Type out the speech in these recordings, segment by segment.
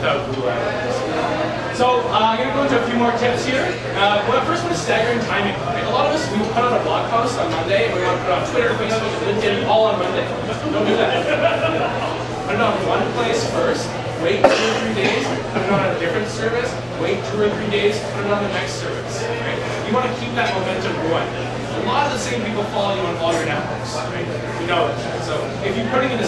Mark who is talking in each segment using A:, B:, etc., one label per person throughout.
A: without Google Analytics. So I'm going to go into a few more tips here. First one is staggering timing. Right? A lot of us, we put out a blog post on Monday, and we want to put it on Twitter, Facebook, LinkedIn, all on Monday. Don't do that. Put it on one place first, wait 2 or 3 days, put it on a different service, wait 2 or 3 days, put it on the next service. Right? You want to keep that momentum going. A lot of the same people follow you on all your networks. Right? You know it. So if you're putting in the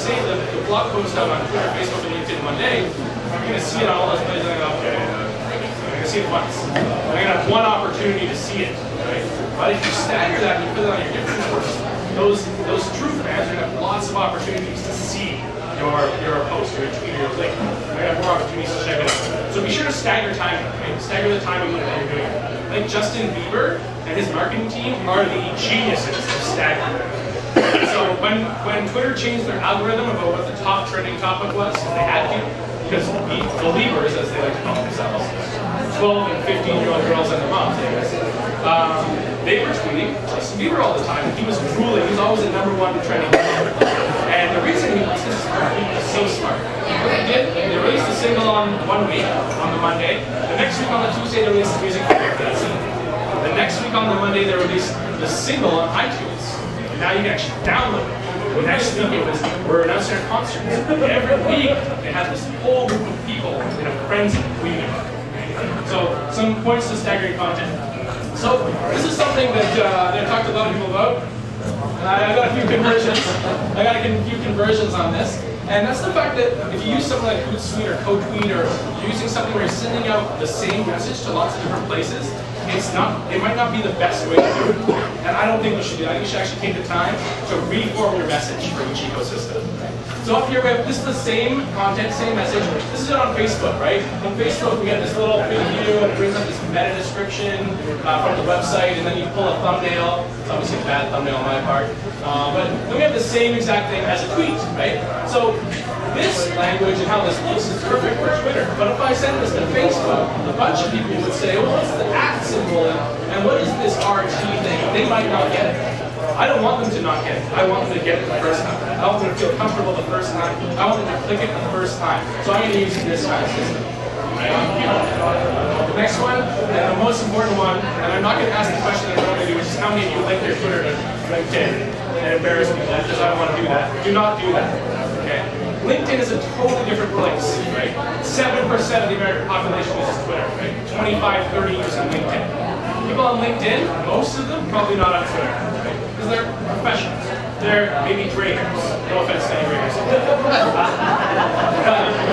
A: blog post out on Twitter, Facebook, and LinkedIn one day, you're going to see it on all those places. I'm going to see it once. I'm going to have one opportunity to see it. Right? But if you stagger that and you put it on your different networks, those true fans are going to have lots of opportunities to see your post, your tweet, or your link. You're going to have more opportunities to check it out. So be sure to stagger timing. Right? Stagger the timing that you're doing it. Like Justin Bieber and his marketing team are the geniuses of staggering. So when Twitter changed their algorithm about what the top trending topic was, they had to, because believers, as they like to call themselves, 12 and 15-year-old girls and their moms, they were tweeting Justin Bieber all the time. He was ruling. He was always the #1 trending topic. And the reason he was so smart. What they did, they released a single on 1 week, on the Monday. The next week on the Tuesday, they released the music video for that single. The next week on the Monday, they released the single on iTunes. And now you can actually download it. The next week, we're announcing our concerts. Every week, they had this whole group of people in a frenzy tweeting about it. So, some points to staggering content. So, this is something that I talked to a lot of people about. I got a few conversions. I got a few conversions on this. And that's the fact that if you use something like Hootsuite or CodeTweet, or you're using something where you're sending out the same message to lots of different places, it might not be the best way to do it. And I don't think you should do that. I think you should actually take the time to reform your message for each ecosystem. So up here we have, this is the same content, same message. This is it on Facebook, right? On Facebook we get this little preview and it brings up this meta description from the website, and then you pull a thumbnail. It's obviously a bad thumbnail on my part. But then we have the same exact thing as a tweet, right? So this language and how this looks is perfect for Twitter. But if I send this to Facebook, a bunch of people would say, well, what's the @ symbol and what is this RT thing? They might not get it. I don't want them to not get it. I want them to get it the first time. I want them to feel comfortable the first time. I want them to click it the first time. So I'm going to use this kind of system. The next one, and the most important one, and I'm not going to ask the question that I normally do, which is how many of you link their Twitter to LinkedIn and embarrass people because I don't want to do that. Do not do that. Okay? LinkedIn is a totally different place, right? 7% of the American population uses Twitter, right? 25, 30 using LinkedIn. People on LinkedIn, most of them, probably not on Twitter, right? Because they're professionals. They're maybe traders. No offense to any traders.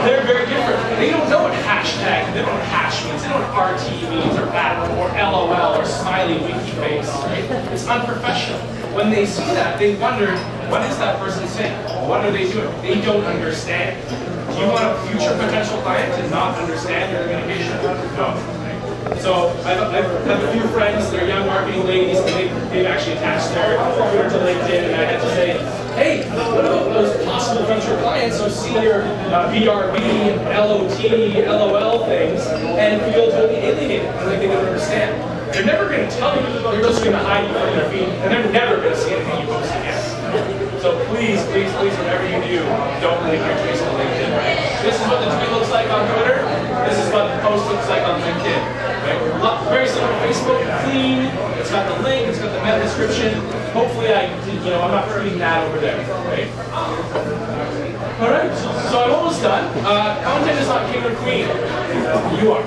A: They're very different. They don't know what hashtag, they don't know what hash means, they don't know what RT means, or @ or LOL, or smiley winky face, right? It's unprofessional. When they see that, they wonder, what is that person saying? What are they doing? They don't understand. Do you want a future potential client to not understand your communication? No. So I have a few friends, they're young marketing ladies, and they've actually attached their Twitter to LinkedIn, and I had to say, hey, what about those possible future clients who see your BRB, LOT, LOL things, and feel totally alienated, and like they don't understand? They're never going to tell you, they're just going to hide you from their feed, and they're never going to see anything you post again. So please, please, please, whatever you do, don't link your tweets to LinkedIn, right? This is what the tweet looks like on Twitter, this is what the post looks like on LinkedIn. Right? Very similar to Facebook, clean, it's got the link, it's got the meta description. Hopefully I'm not putting that over there, right? Alright, so I'm almost done. Content is not king or queen. You are.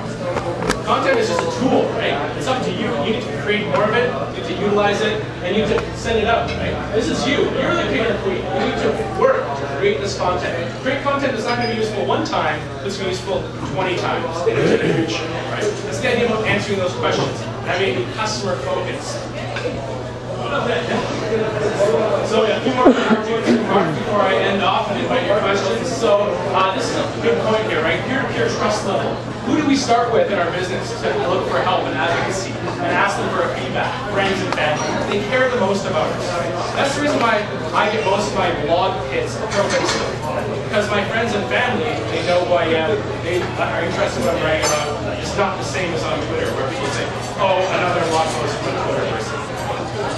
A: Content is just a tool, right? It's up to you. You need to create more of it, you need to utilize it, and you need to send it out, right? This is you. You're the king or queen. You need to work to create this content. Create content that's not going to be useful one time, but it's going to be useful 20 times into the future, right? That's the idea about answering those questions, having customer focus. So yeah, a few more remarks before I end off and invite your questions. So this is a good point here, right? Peer trust level. Who do we start with in our business to look for help and advocacy and ask them for feedback? Friends and family. They care the most about us. That's the reason why I get most of my blog hits from Facebook. Because my friends and family, they know who I am. They are interested in what I'm writing about. It's not the same as on Twitter where people say, oh, another blog post from a Twitter person.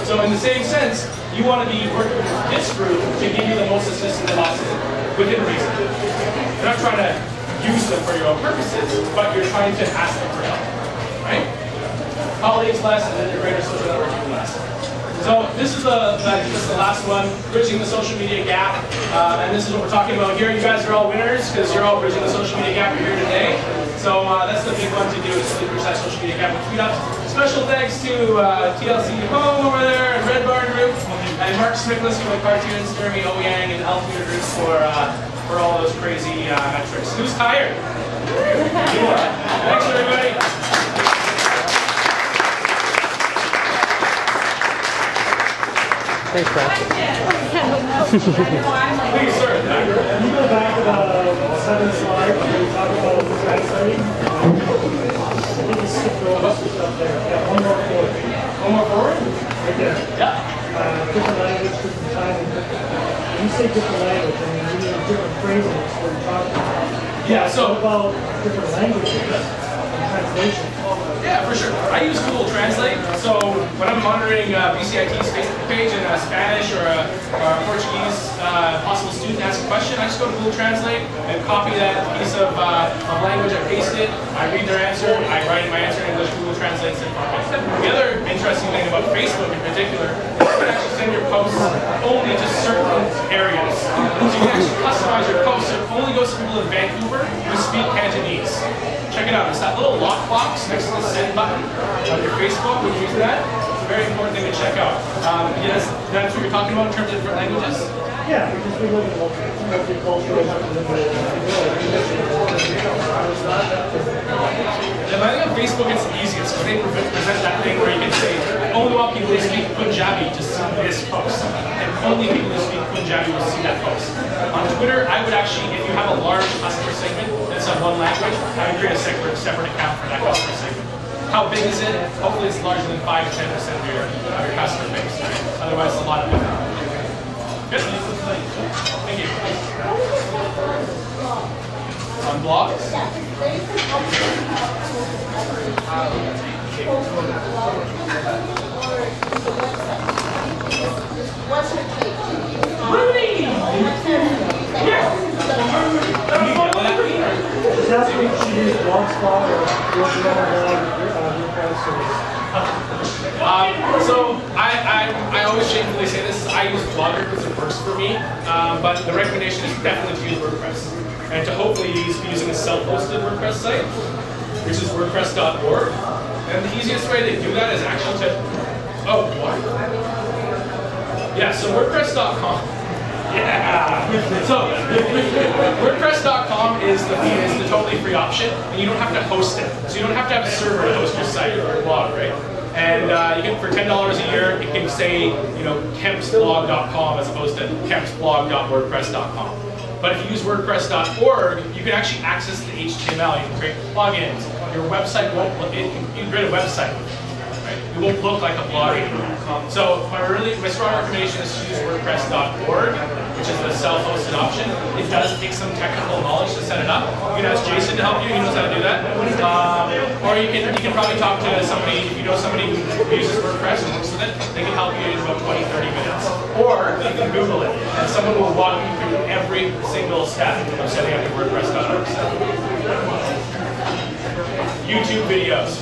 A: So in the same sense, you want to be working with this group to give you the most assistance possible, within reason. You're not trying to use them for your own purposes, but you're trying to ask them for help, right? Colleagues less, and then your greater social networking less. So this is the last one, bridging the social media gap, and this is what we're talking about here. You guys are all winners because you're all bridging the social media gap here today. So that's the big one to do, is to bridge that social media gap with tweet ups. Special thanks to TLC Home over there, and Red Barn Group, and Mark Smickless for the cartoons, Jeremy Ouyang and Al Twitter Groups for all those crazy metrics. Who's tired? Thanks everybody.
B: Thanks, Brad.
A: Please, sir.
C: Can you go back to the 7th slide where we talk about translating? I think you skipped over some stuff there. Yeah, one more forward.
A: One more forward?
C: Right there.
A: Yeah.
C: Different language, different time. When you say different language, I mean, you mean different phrases when you're talking about.
A: Yeah, so.
C: What about different languages and translation?
A: Yeah, for sure. I use Google Translate, so when I'm monitoring BCIT's Facebook page in Spanish or a Portuguese possible student asks a question, I just go to Google Translate and copy that piece of language, I paste it, I read their answer, I write my answer in English, Google translates it for me. The other interesting thing about Facebook in particular is you can actually send your posts only to certain areas. So you can actually customize your posts. It only goes to people in Vancouver who speak Cantonese. Check it out. It's that little lockbox next to the send button on your Facebook. Would you use that? It's a very important thing to check out. Yes, that's what you're talking about in terms of different languages?
C: Yeah, because we live in multicultural.
A: And I think on Facebook it's the easiest when they present that thing where you can say, I only want people who speak Punjabi to see this post. And only people who speak Punjabi will see that post. On Twitter, I would actually, if you have a large customer segment that's on one language, I would create a separate account for that customer segment. How big is it? Hopefully it's larger than 5 to 10% of your customer base. Right? Otherwise, it's a lot of effort. Good. Thank you. On blogs?
D: What's your take?
A: Really?
C: Is that what you should use Blogspot or WordPress or
A: So I always shamefully say this, I use Blogger because it works for me, but the recommendation is definitely to use WordPress. And to hopefully be using a self-hosted WordPress site, which is wordpress.org. And the easiest way to do that is actually to, oh, what? Yeah, so wordpress.com. Yeah. So WordPress.com is the totally free option, and you don't have to host it. So you don't have to have a server to host your site or blog, right? And you can, for $10 a year, it can say, kempsblog.com as opposed to kempsblog.wordpress.com. But if you use WordPress.org, you can actually access the HTML. You can create plugins. Your website won't look. You can create a website. Right? It won't look like a blog anymore. So my strong recommendation is to use WordPress.org, which is the self-hosted option. It does take some technical knowledge to set it up. You can ask Jason to help you. He knows how to do that. Or you can probably talk to somebody, if you know somebody who uses WordPress and works with it, they can help you in about 20, 30 minutes. Or you can Google it, and someone will walk you through every single step of setting up your WordPress.org site. YouTube videos.